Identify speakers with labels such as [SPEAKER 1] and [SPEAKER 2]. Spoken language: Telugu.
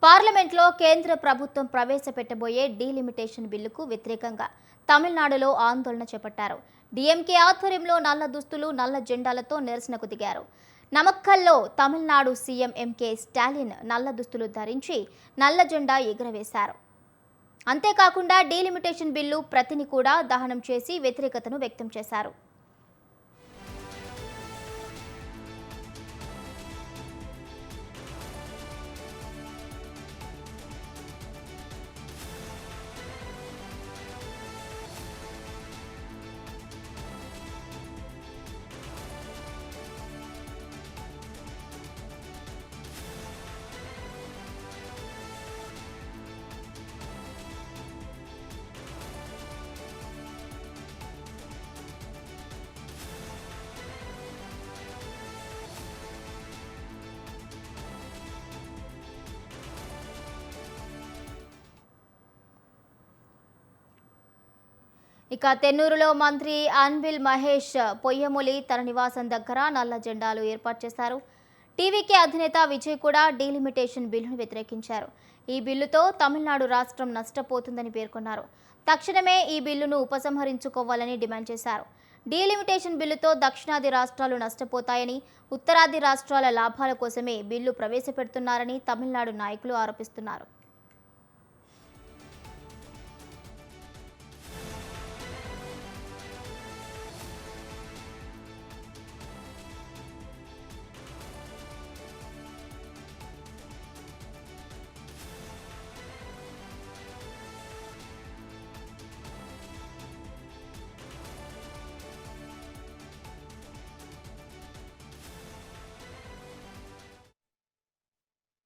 [SPEAKER 1] పార్లమెంట్లో కేంద్ర ప్రభుత్వం ప్రవేశపెట్టబోయే డీలిమిటేషన్ బిల్లుకు వ్యతిరేకంగా తమిళనాడులో ఆందోళన చేపట్టారు. డీఎంకే ఆధ్వర్యంలో నల్ల దుస్తులు, నల్ల జెండాలతో నిరసనకు దిగారు. నమక్కల్లో తమిళనాడు సీఎం ఎంకే స్టాలిన్ నల్ల దుస్తులు ధరించి నల్ల జెండా ఎగురవేశారు. అంతేకాకుండా డీలిమిటేషన్ బిల్లు ప్రతిని కూడా దహనం చేసి వ్యతిరేకతను వ్యక్తం చేశారు. ఇక తెన్నూరులో మంత్రి అన్బిల్ మహేష్ పొయ్యమొలి తన నివాసం దగ్గర నల్ల జెండాలు ఏర్పాటు చేశారు. టీవీకే అధినేత విజయ్ కూడా డీలిమిటేషన్ బిల్లును వ్యతిరేకించారు. ఈ బిల్లుతో తమిళనాడు రాష్ట్రం నష్టపోతుందని పేర్కొన్నారు. తక్షణమే ఈ బిల్లును ఉపసంహరించుకోవాలని డిమాండ్ చేశారు. డీలిమిటేషన్ బిల్లుతో దక్షిణాది రాష్ట్రాలు నష్టపోతాయని, ఉత్తరాది రాష్ట్రాల లాభాల కోసమే బిల్లు ప్రవేశపెడుతున్నారని తమిళనాడు నాయకులు ఆరోపిస్తున్నారు.